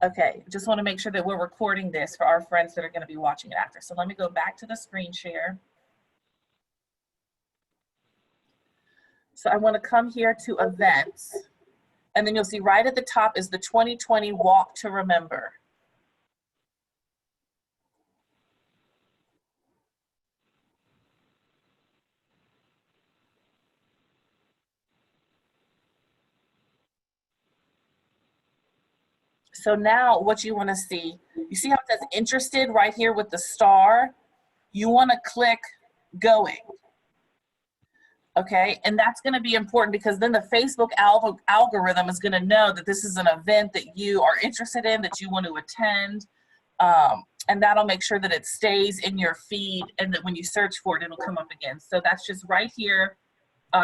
Okay, just want to make sure that we're recording this for our friends that are going to be watching it after. So let me go back to the screen share. So I want to come here to events, and then you'll see right at the top is the 2020 Walk to Remember. So now what you want to see, you see how it says interested right here with the star? You want to click going. Okay, and that's going to be important because then the Facebook algorithm is going to know that this is an event that you are interested in, that you want to attend, and that'll make sure that it stays in your feed and that when you search for it, it'll come up again. So that's just right here.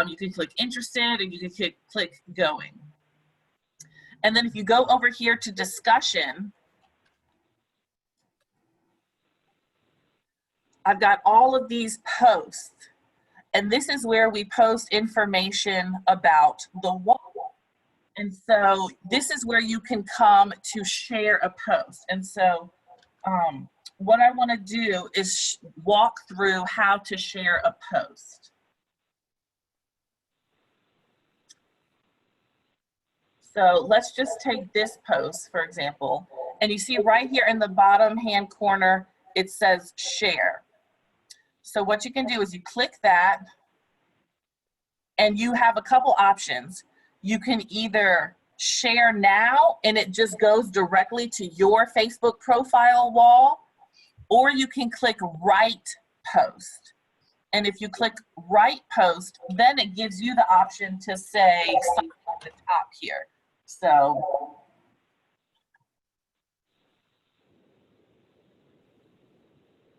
You can click interested and you can click going. And then if you go over here to discussion, I've got all of these posts. And this is where we post information about the wall. And so this is where you can come to share a post. And so what I want to do is walk through how to share a post. So let's just take this post, for example. And you see right here in the bottom hand corner, it says share. So what you can do is you click that and you have a couple options. You can either share now and it just goes directly to your Facebook profile wall, or you can click write post. And if you click write post, then it gives you the option to say something at the top here. So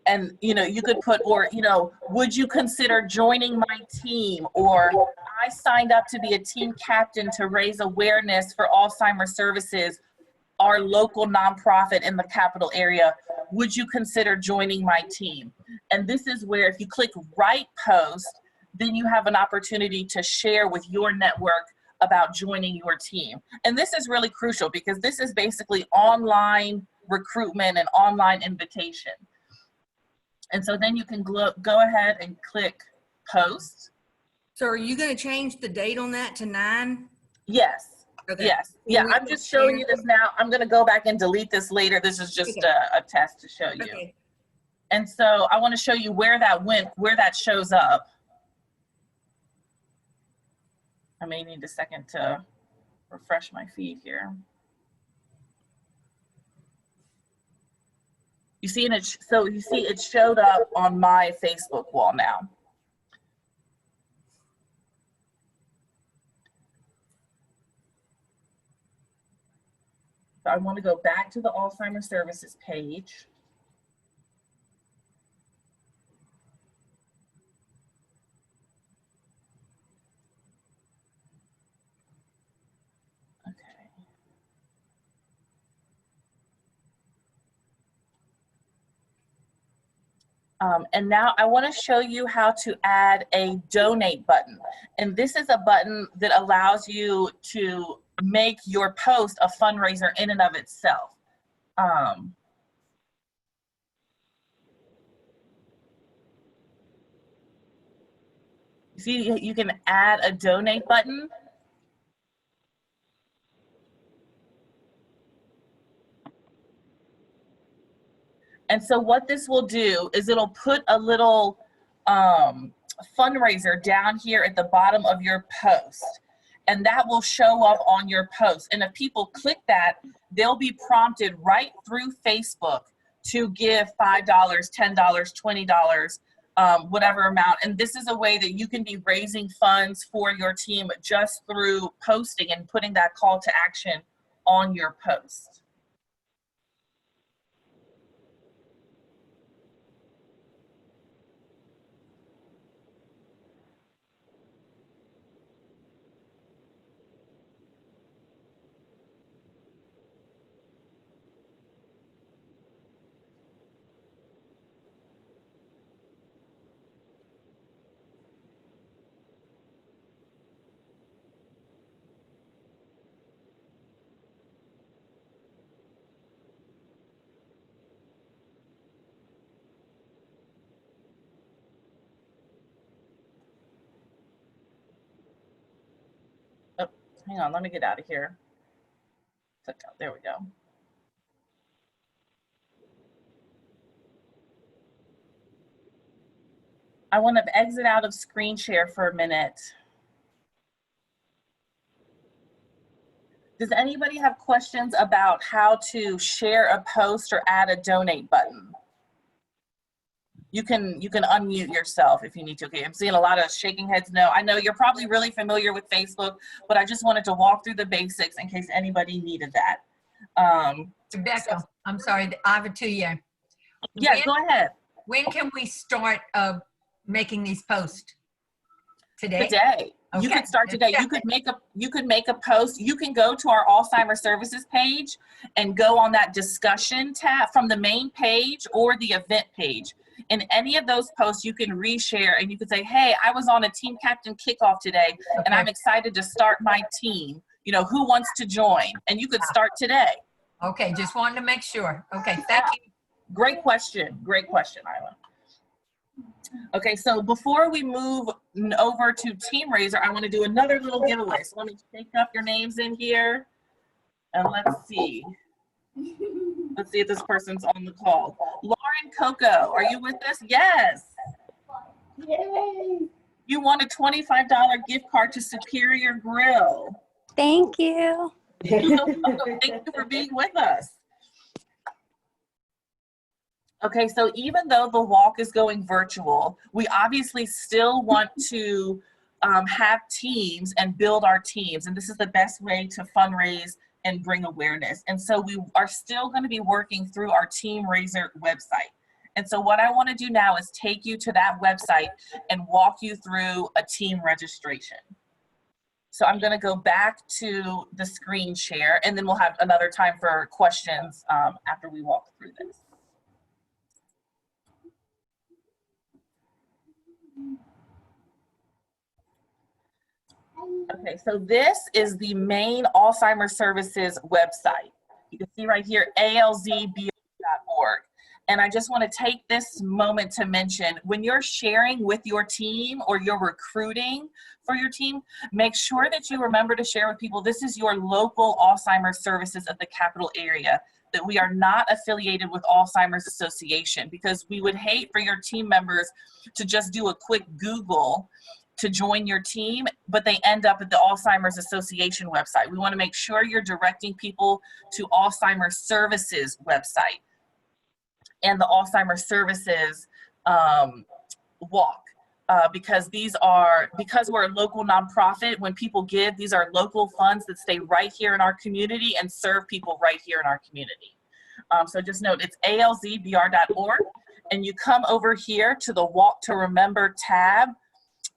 and you could put, or would you consider joining my team, or I signed up to be a team captain to raise awareness for Alzheimer's services, our local nonprofit in the capital area. Would you consider joining my team? And this is where if you click write post, then you have an opportunity to share with your network about joining your team. And this is really crucial because this is basically online recruitment and online invitation. And so then you can go ahead and click post. So are you going to change the date on that to 9? Yes. Okay. Yes. Yeah, I'm just showing you this now. I'm going to go back and delete this later. This is just a test to show you. Okay. And so I want to show you where that went, where that shows up. I may need a second to refresh my feed here. You see, so you see it showed up on my Facebook wall now. So I want to go back to the Alzheimer's services page. And now I want to show you how to add a donate button. And this is a button that allows you to make your post a fundraiser in and of itself. See, you can add a donate button. And so what this will do is it'll put a little fundraiser down here at the bottom of your post. And that will show up on your post. And if people click that, they'll be prompted right through Facebook to give $5, $10, $20, whatever amount. And this is a way that you can be raising funds for your team just through posting and putting that call to action on your post. Hang on, let me get out of here. There we go. I want to exit out of screen share for a minute. Does anybody have questions about how to share a post or add a donate button? You can unmute yourself if you need to. Okay, I'm seeing a lot of shaking heads. No, I know you're probably really familiar with Facebook, but I just wanted to walk through the basics in case anybody needed that. Rebecca, I'm sorry, I have a two-year. Yeah, go ahead. When can we start making these posts? Today? Today. You Okay. could start today. You could make a post. You can go to our Alzheimer's services page and go on that discussion tab from the main page or the event page. In any of those posts, you can reshare and you can say, hey, I was on a team captain kickoff today and I'm excited to start my team. You know, who wants to join? And you could start today. Okay, just wanted to make sure. Okay, thank you. Great question. Great question, Isla. Okay, so before we move over to TeamRaiser, I want to do another little giveaway. So let me take up your names in here and let's see. Let's see if this person's on the call. Lauren Coco, are you with us? Yes. Yay. You won a $25 gift card to Superior Grill. Thank you. Thank you for being with us. Okay, so even though the walk is going virtual, we obviously still want to have teams and build our teams. And this is the best way to fundraise and bring awareness. And so we are still going to be working through our TeamRaiser website. And so what I want to do now is take you to that website and walk you through a team registration. So I'm going to go back to the screen share, and then we'll have another time for questions after we walk through this. Okay, so this is the main Alzheimer's Services website. You can see right here, alzbr.org. And I just want to take this moment to mention, when you're sharing with your team or you're recruiting for your team, make sure that you remember to share with people, this is your local Alzheimer's Services of the capital area, that we are not affiliated with Alzheimer's Association, because we would hate for your team members to just do a quick Google to join your team, but they end up at the Alzheimer's Association website. We want to make sure you're directing people to Alzheimer's Services website and the Alzheimer's Services walk, because we're a local nonprofit, when people give, these are local funds that stay right here in our community and serve people right here in our community. So just note, it's alzbr.org, and you come over here to the Walk to Remember tab.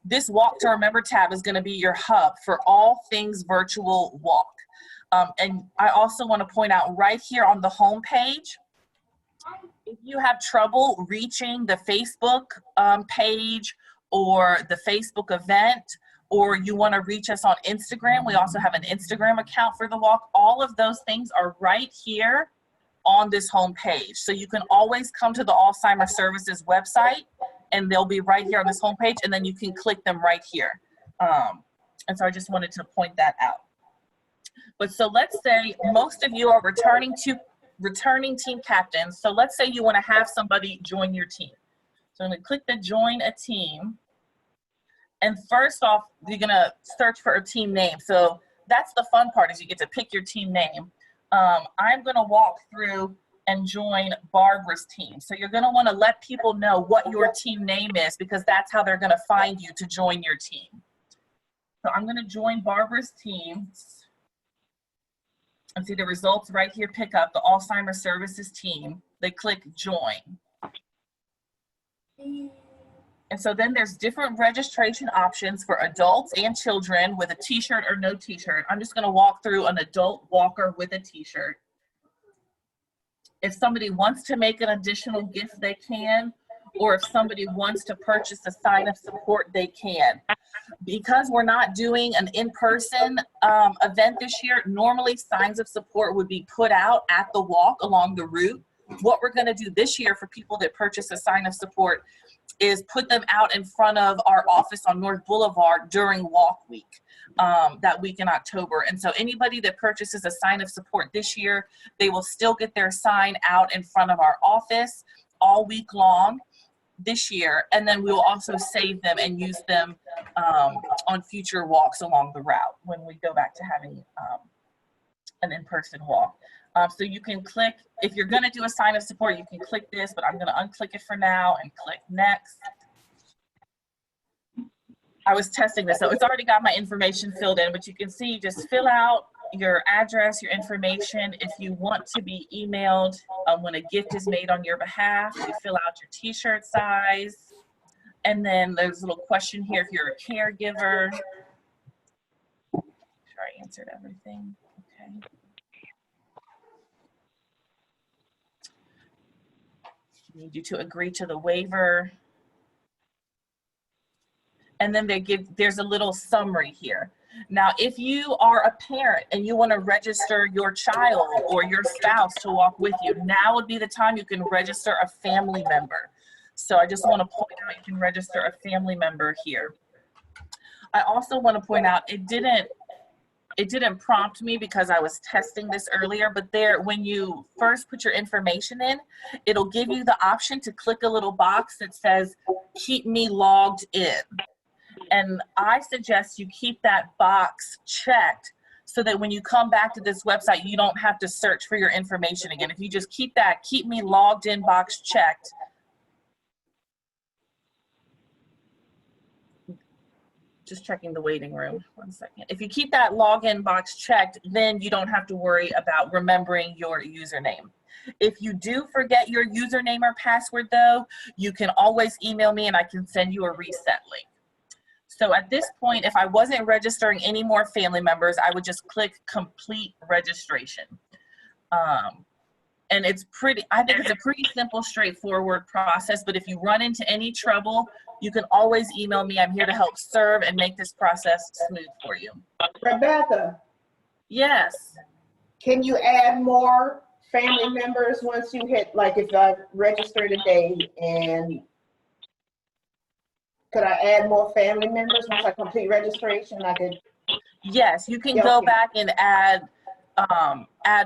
This Walk to Remember tab is going to be your hub for all things virtual walk. And I also want to point out right here on the home page, if you have trouble reaching the Facebook page or the Facebook event, or you want to reach us on Instagram, we also have an Instagram account for the walk. All of those things are right here on this home page. So you can always come to the Alzheimer's Services website, and they'll be right here on this home page, and then you can click them right here. And so I just wanted to point that out. But so let's say most of you are returning team captains. So let's say you want to have somebody join your team. So I'm going to click the join a team. And first off, you're going to search for a team name. So that's the fun part, is you get to pick your team name. I'm going to walk through and join Barbara's team. So you're going to want to let people know what your team name is, because that's how they're going to find you to join your team. So I'm going to join Barbara's team. And see the results right here, pick up the Alzheimer's Services team. They click join. And so then there's different registration options for adults and children with a t-shirt or no t-shirt. I'm just going to walk through an adult walker with a t-shirt. If somebody wants to make an additional gift, they can, or if somebody wants to purchase a sign of support, they can. Because we're not doing an in-person event this year, normally signs of support would be put out at the walk along the route. What we're going to do this year for people that purchase a sign of support is put them out in front of our office on North Boulevard during walk week, that week in October. And so anybody that purchases a sign of support this year, they will still get their sign out in front of our office all week long this year. And then we will also save them and use them on future walks along the route when we go back to having an in-person walk. So you can click, if you're gonna do a sign of support, you can click this, but I'm gonna unclick it for now and click next. I was testing this, so it's already got my information filled in, but you can see, just fill out your address, your information. If you want to be emailed when a gift is made on your behalf, you fill out your t-shirt size. And then there's a little question here if you're a caregiver. Make sure I answered everything, okay. Need you to agree to the waiver. And then there's a little summary here. Now, if you are a parent and you want to register your child or your spouse to walk with you, now would be the time you can register a family member. So I just want to point out you can register a family member here. I also want to point out it didn't prompt me because I was testing this earlier, but there, when you first put your information in, it'll give you the option to click a little box that says, keep me logged in. And I suggest you keep that box checked so that when you come back to this website, you don't have to search for your information again. If you just keep that keep me logged in box checked, just checking the waiting room, 1 second. If you keep that login box checked, then you don't have to worry about remembering your username. If you do forget your username or password though, you can always email me and I can send you a reset link. So at this point, if I wasn't registering any more family members, I would just click complete registration. And it's I think it's a pretty simple, straightforward process, but if you run into any trouble, you can always email me. I'm here to help serve and make this process smooth for you. Rebecca, Yes. can you add more family members once you hit, like if I register today, and could I add more family members once I complete registration? I could. Yes, you can Yeah, go okay. back and add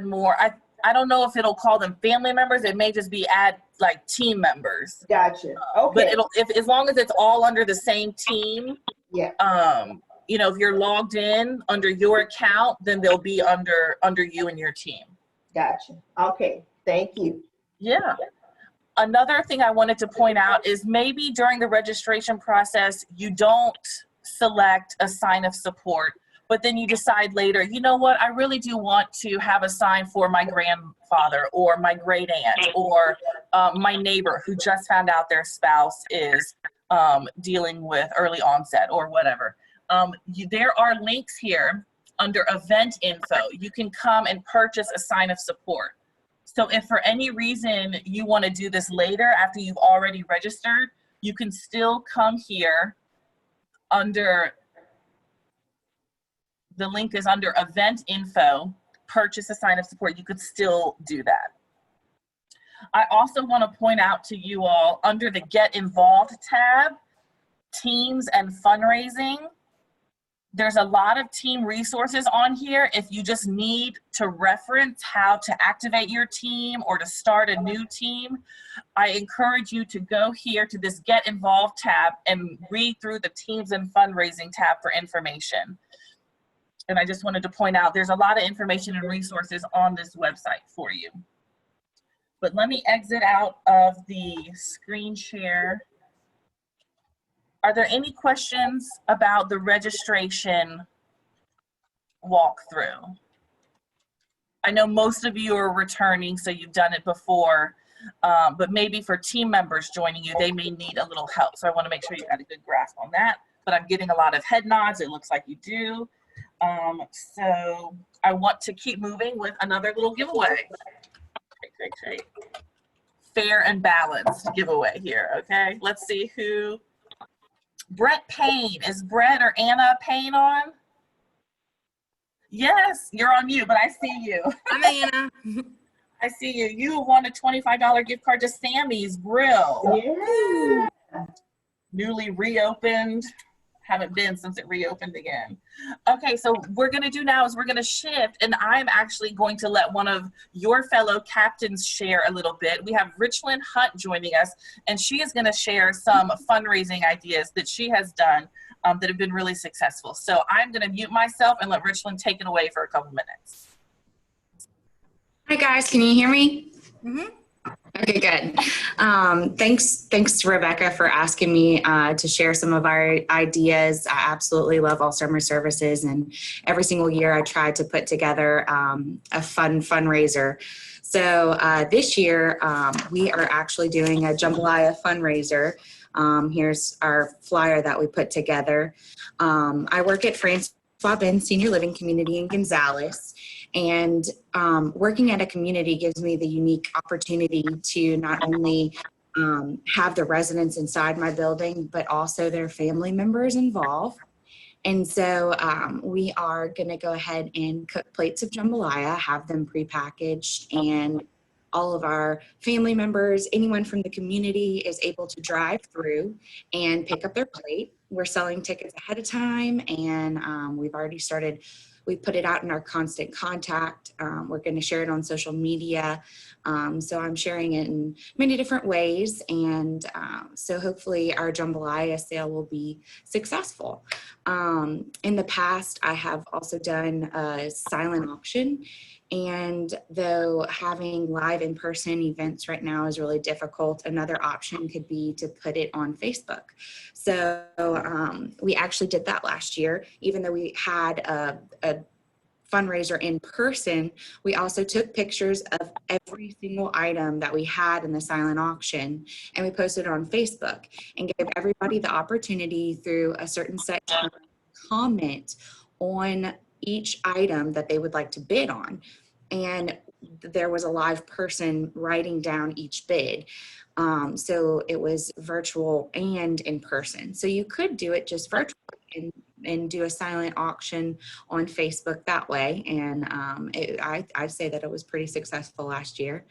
more. I don't know if it'll call them family members. It may just be add like team members. Gotcha. But Okay. as long as it's all under the same team, Yeah. you know, if you're logged in under your account, then they'll be under you and your team. Gotcha. Okay. Thank you. Yeah. Another thing I wanted to point out is maybe during the registration process, you don't select a sign of support, but then you decide later, you know what, I really do want to have a sign for my grandfather or my great aunt or my neighbor who just found out their spouse is dealing with early onset or whatever. There are links here under event info. You can come and purchase a sign of support. So if for any reason you want to do this later after you've already registered, you can still come here under, the link is under event info, purchase a sign of support. You could still do that. I also want to point out to you all under the Get Involved tab, teams and fundraising, there's a lot of team resources on here. If you just need to reference how to activate your team or to start a new team, I encourage you to go here to this Get Involved tab and read through the Teams and Fundraising tab for information. And I just wanted to point out there's a lot of information and resources on this website for you. But let me exit out of the screen share. Are there any questions about the registration walkthrough? I know most of you are returning, so you've done it before, but maybe for team members joining you, they may need a little help. So I want to make sure you got a good grasp on that, but I'm getting a lot of head nods. It looks like you do. So I want to keep moving with another little giveaway. Okay. Fair and balanced giveaway here, okay? Let's see who. Brett Payne. Is Brett or Anna Payne on? Yes, you're on mute, but I see you. I'm Anna. I see you. You won a $25 gift card to Sammy's Grill. Yeah. newly reopened. Haven't been since it reopened again. Okay, so we're gonna do now is we're gonna shift, and I'm actually going to let one of your fellow captains share a little bit. We have Richland Hunt joining us, and she is gonna share some fundraising ideas that she has done that have been really successful. So I'm gonna mute myself and let Richland take it away for a couple minutes. Hi guys, can you hear me? Mhm. Okay, good. Thanks Rebecca for asking me to share some of our ideas. I absolutely love Alzheimer's Services, and every single year I try to put together a fun fundraiser. So this year we are actually doing a jambalaya fundraiser. Here's our flyer that we put together. I work at Francois Ben Senior Living Community in Gonzales. And working at a community gives me the unique opportunity to not only have the residents inside my building, but also their family members involved. And so we are going to go ahead and cook plates of jambalaya, have them prepackaged, and all of our family members, anyone from the community is able to drive through and pick up their plate. We're selling tickets ahead of time, and we've already started. We put it out in our constant contact. We're going to share it on social media. So I'm sharing it in many different ways. And so hopefully our jambalaya sale will be successful. In the past, I have also done a silent auction. And though having live in-person events right now is really difficult, another option could be to put it on Facebook. So we actually did that last year. Even though we had a fundraiser in person, we also took pictures of every single item that we had in the silent auction, and we posted it on Facebook and gave everybody the opportunity through a certain set to comment on each item that they would like to bid on. And there was a live person writing down each bid. So it was virtual and in person. So you could do it just virtually and do a silent auction on Facebook that way. And I'd say that it was pretty successful last year.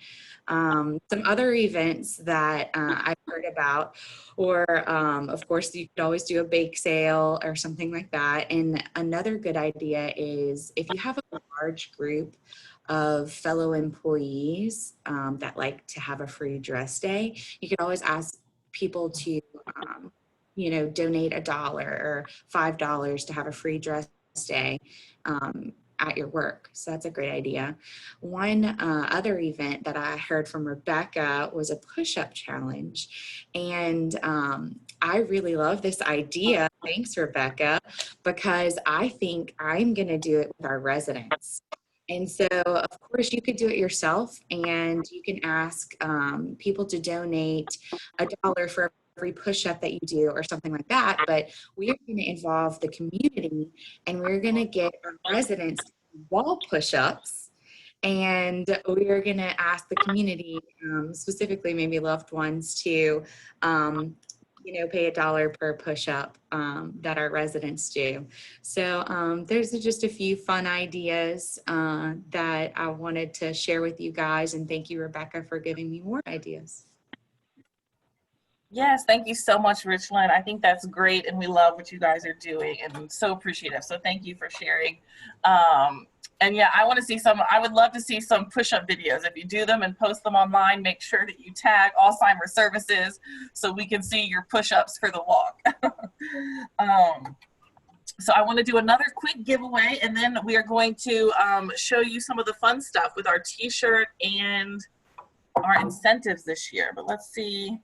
Some other events that I've heard about, or of course, you could always do a bake sale or something like that. And another good idea is if you have a large group of fellow employees that like to have a free dress day, you can always ask people to donate $1 or $5 to have a free dress day at your work. So that's a great idea. One other event that I heard from Rebecca was a push-up challenge. And I really love this idea. Thanks, Rebecca, because I think I'm going to do it with our residents. And so, of course, you could do it yourself, and you can ask people to donate $1 for every push-up that you do or something like that. But we are going to involve the community, and we're going to get our residents to do wall push-ups, and we are going to ask the community, specifically maybe loved ones, to pay $1 per push-up that our residents do. So there's just a few fun ideas that I wanted to share with you guys, and thank you, Rebecca, for giving me more ideas. Yes, thank you so much, Richland. I think that's great, and we love what you guys are doing, and so appreciative. So thank you for sharing. And yeah, I would love to see some push-up videos. If you do them and post them online, make sure that you tag Alzheimer's Services so we can see your push-ups for the walk. So I want to do another quick giveaway, and then we are going to show you some of the fun stuff with our t-shirt and our incentives this year. But let's see.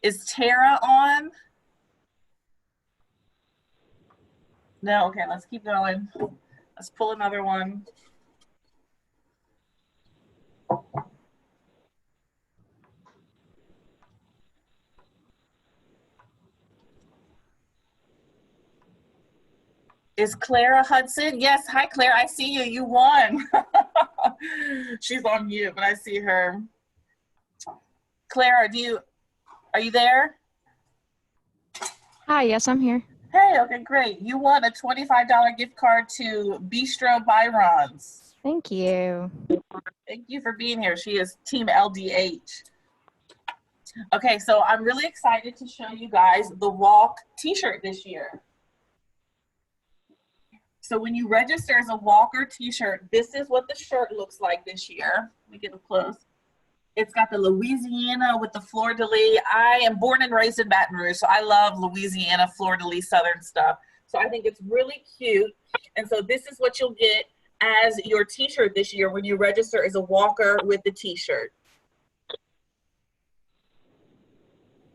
Is Tara on? No, okay, let's keep going. Let's pull another one. Is Clara Hudson? Yes, hi Claire, I see you, you won. She's on mute, but I see her. Clara, are you there? Hi, yes, I'm here. Hey, okay, great. You won a $25 gift card to Bistro Byron's. Thank you. Thank you for being here. She is Team LDH. Okay, so I'm really excited to show you guys the Walk t-shirt this year. So when you register as a Walker t-shirt, this is what the shirt looks like this year. Let me get it close. It's got the Louisiana with the fleur-de-lis. I am born and raised in Baton Rouge, so I love Louisiana fleur-de-lis Southern stuff. So I think it's really cute. And so this is what you'll get as your t-shirt this year when you register as a Walker with the t-shirt.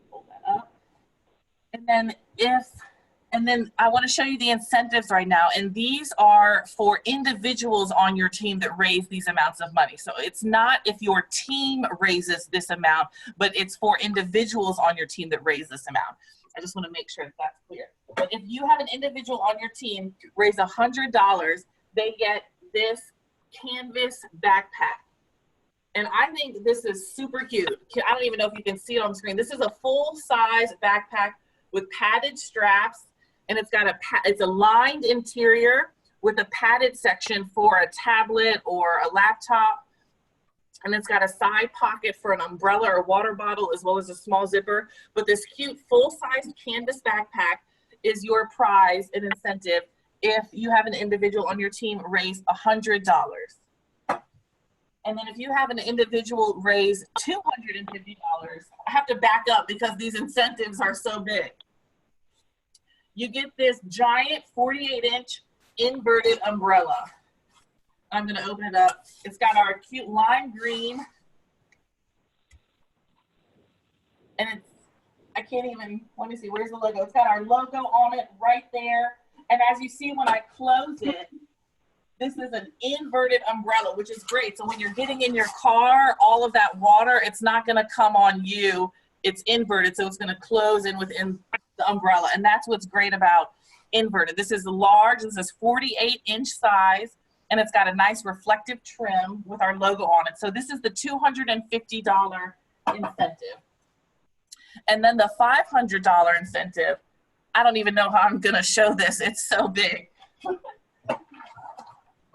Pull that up. And then I want to show you the incentives right now. And these are for individuals on your team that raise these amounts of money. So it's not if your team raises this amount, but it's for individuals on your team that raise this amount. I just want to make sure that that's clear. But if you have an individual on your team raise $100, they get this canvas backpack. And I think this is super cute. I don't even know if you can see it on screen. This is a full-size backpack with padded straps. And it's a lined interior with a padded section for a tablet or a laptop. And it's got a side pocket for an umbrella or water bottle, as well as a small zipper. But this cute full-size canvas backpack is your prize and incentive if you have an individual on your team raise $100. And then if you have an individual raise $250, I have to back up because these incentives are so big. You get this giant 48-inch inverted umbrella. I'm going to open it up. It's got our cute lime green. And it's, I can't even, let me see, where's the logo? It's got our logo on it right there. And as you see when I close it, this is an inverted umbrella, which is great. So when you're getting in your car, all of that water, it's not going to come on you. It's inverted, so it's going to close in within the umbrella. And that's what's great about inverted. This is large. This is 48-inch size, and it's got a nice reflective trim with our logo on it. So this is the $250 incentive. And then the $500 incentive, I don't even know how I'm going to show this. It's so big.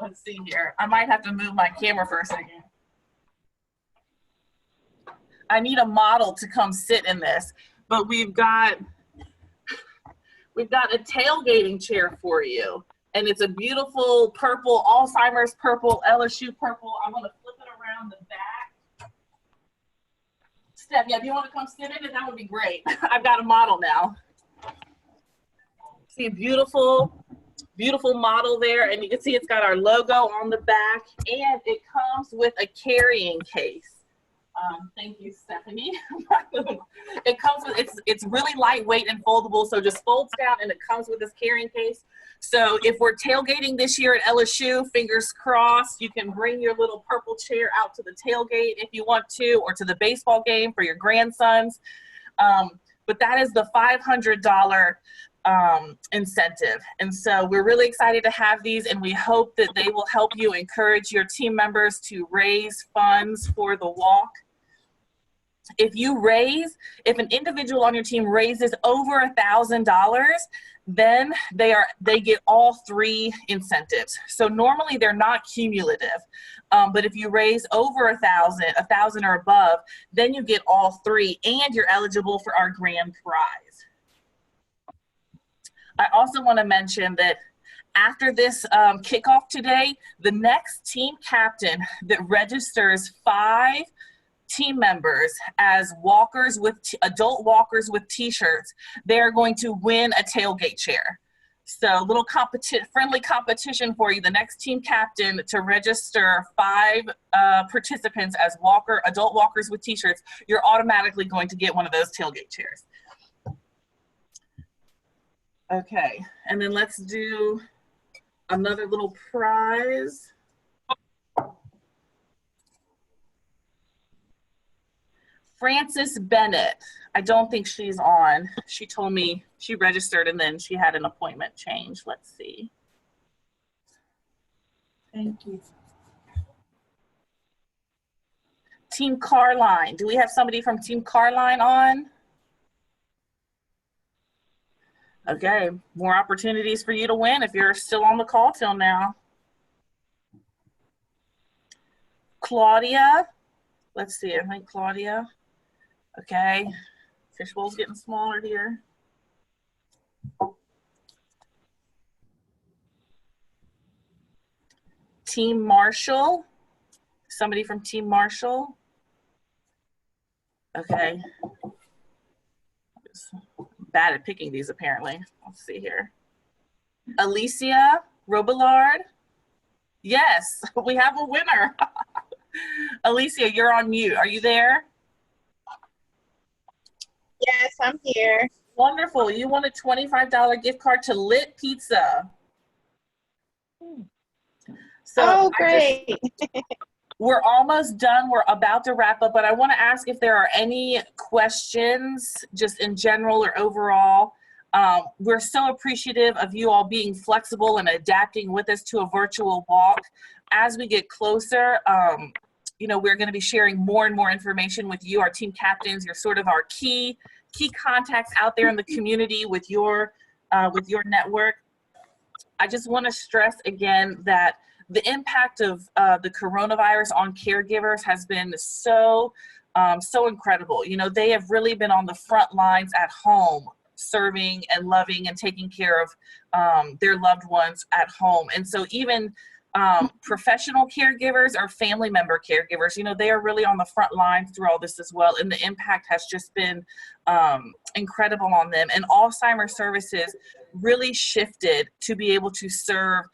Let's see here. I might have to move my camera for a second. I need a model to come sit in this, but we've got a tailgating chair for you. And it's a beautiful purple, Alzheimer's purple, LSU purple. I'm gonna flip it around the back. Steph, yeah, if you wanna come sit in it, that would be great. I've got a model now. See a beautiful, beautiful model there. And you can see it's got our logo on the back, and it comes with a carrying case. Thank you, Stephanie. It comes with, it's really lightweight and foldable, so just folds down, and it comes with this carrying case. So if we're tailgating this year at LSU, fingers crossed, you can bring your little purple chair out to the tailgate if you want to, or to the baseball game for your grandsons. But that is the $500 incentive. And so we're really excited to have these, and we hope that they will help you encourage your team members to raise funds for the walk. If an individual on your team raises over $1,000, then they get all three incentives. So normally they're not cumulative, but if you raise over $1,000 or above, then you get all three, and you're eligible for our grand prize. I also want to mention that after this kickoff today, the next team captain that registers 5 team members as walkers with adult walkers with t-shirts, they're going to win a tailgate chair. So a little friendly competition for you. The next team captain to register 5 participants as adult walkers with t-shirts, you're automatically going to get one of those tailgate chairs. Okay, and then let's do another little prize. Frances Bennett, I don't think she's on. She told me she registered and then she had an appointment change. Let's see. Thank you. Team Carline, do we have somebody from Team Carline on? Okay, more opportunities for you to win if you're still on the call till now. Claudia, let's see, I think Claudia. Okay, fishbowl's getting smaller here. Team Marshall, somebody from Team Marshall. Okay. Bad at picking these apparently. Let's see here. Alicia Robillard. Yes, we have a winner. Alicia, you're on mute. Are you there? Yes, I'm here. Wonderful. You won a $25 gift card to Lit Pizza. So Oh, great. we're almost done. We're about to wrap up, but I want to ask if there are any questions just in general or overall. We're so appreciative of you all being flexible and adapting with us to a virtual walk. As we get closer, you know, we're going to be sharing more and more information with you, our team captains. You're sort of our key contacts out there in the community with your network. I just want to stress again that the impact of the coronavirus on caregivers has been so incredible. You know, they have really been on the front lines at home, serving and loving and taking care of their loved ones at home. And so even professional caregivers or family member caregivers, you know, they are really on the front lines through all this as well. And the impact has just been incredible on them. And Alzheimer's services really shifted to be able to serve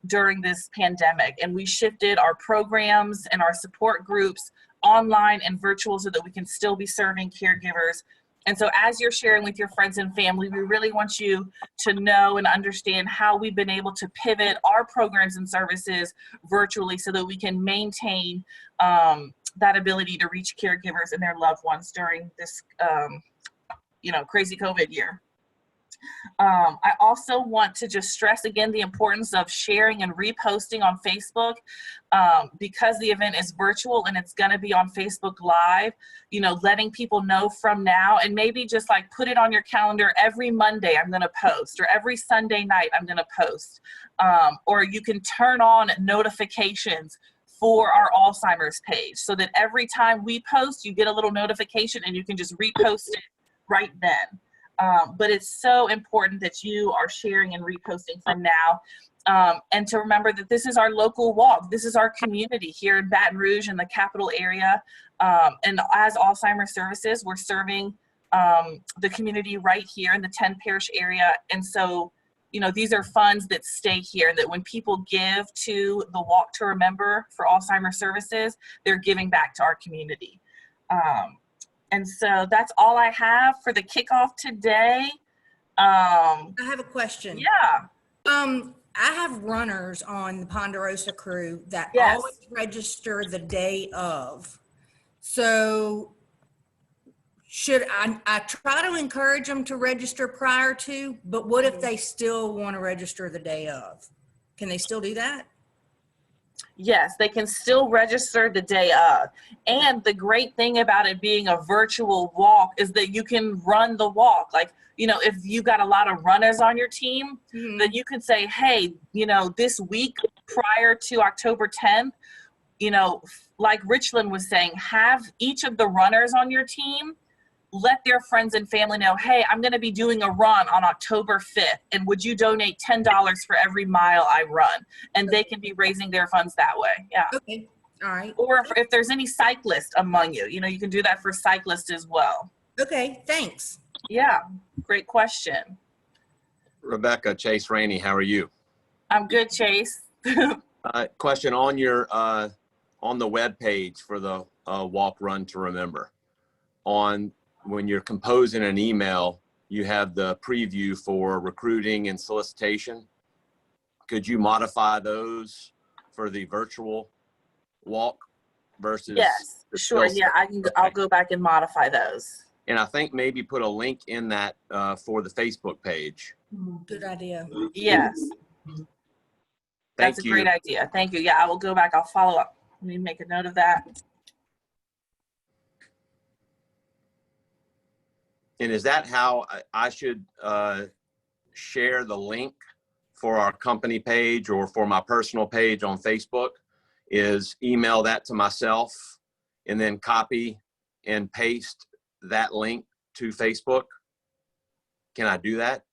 during this pandemic. And we shifted our programs and our support groups online and virtual so that we can still be serving caregivers. And so as you're sharing with your friends and family, we really want you to know and understand how we've been able to pivot our programs and services virtually so that we can maintain that ability to reach caregivers and their loved ones during this, you know, crazy COVID year. I also want to just stress again the importance of sharing and reposting on Facebook because the event is virtual and it's going to be on Facebook Live, you know, letting people know from now and maybe just like put it on your calendar every Monday I'm going to post or every Sunday night I'm going to post. Or you can turn on notifications for our Alzheimer's page so that every time we post, you get a little notification and you can just repost it right then. But it's so important that you are sharing and reposting from now. And to remember that this is our local walk. This is our community here in Baton Rouge in the capital area. And as Alzheimer's Services, we're serving the community right here in the 10 parish area. And so, you know, these are funds that stay here, that when people give to the Walk to Remember for Alzheimer's Services, they're giving back to our community. And so that's all I have for the kickoff today. I have a question. Yeah. I have runners on the Ponderosa crew that Yes. always register the day of. So should I try to encourage them to register prior to, but what if they still want to register the day of? Can they still do that? Yes, they can still register the day of. And the great thing about it being a virtual walk is that you can run the walk. Like, you know, if you got a lot of runners on your team, then you can say, hey, you know, this week prior to October 10th, you know, like Richland was saying, have each of the runners on your team let their friends and family know, hey, I'm going to be doing a run on October 5th, and would you donate $10 for every mile I run? And they can be raising their funds that way. Yeah. Okay. All right. Or if there's any cyclists among you, you know, you can do that for cyclists as well. Okay. Thanks. Yeah. Great question. Rebecca, Chase Rainey, how are you? I'm good, Chase. Question on your on the web page for the Walk Run to Remember. When you're composing an email, you have the preview for recruiting and solicitation. Could you modify those for the virtual walk versus? Yes, sure. Yeah, I'll go back and modify those. And I think maybe put a link in that for the Facebook page. Good idea. Yes. That's a Thank you. great idea. Thank you. Yeah, I will go back. I'll follow up. Let me make a note of that. And is that how I should share the link for our company page or for my personal page on Facebook? Is email that to myself and then copy and paste that link to Facebook? Can I do that?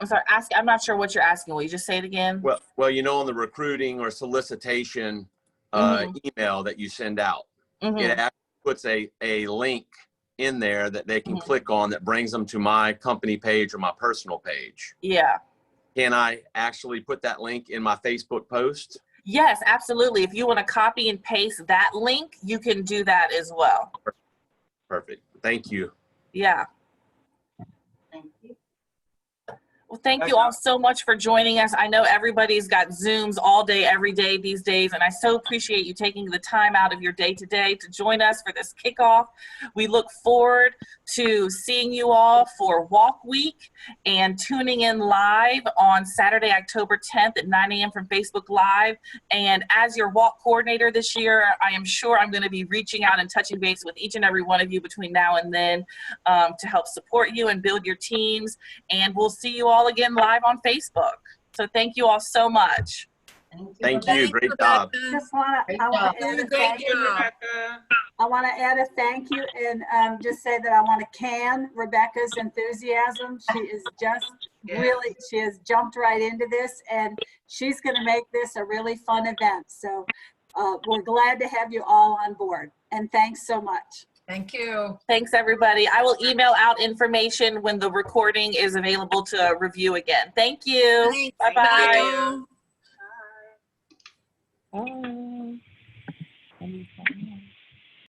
I'm sorry, I'm not sure what you're asking. Will you just say it again? Well, you know, on the recruiting or solicitation email that you send out, Mhm. it actually puts a link in there that they can click on that brings them to my company page or my personal page. Yeah. Can I actually put that link in my Facebook post? Yes, absolutely. If you want to copy and paste that link, you can do that as well. Perfect. Thank you. Yeah. Well, thank you all so much for joining us. I know everybody's got Zooms all day, every day these days, and I so appreciate you taking the time out of your day today to join us for this kickoff. We look forward to seeing you all for Walk Week and tuning in live on Saturday, October 10th at 9 a.m. from Facebook Live. And as your walk coordinator this year, I am sure I'm going to be reaching out and touching base with each and every one of you between now and then to help support you and build your teams. And we'll see you all again live on Facebook. So thank you all so much. Thank you. Great job. Just want to, I want to add a Great thank you. job. I want to add a thank you and just say that I want to can Rebecca's enthusiasm. She is just really, she has jumped right into this and she's going to make this a really fun event. So we're glad to have you all on board and thanks so much. Thank you. Thanks, everybody. I will email out information when the recording is available to review again. Thank you. Thanks. Bye-bye. Bye. Bye.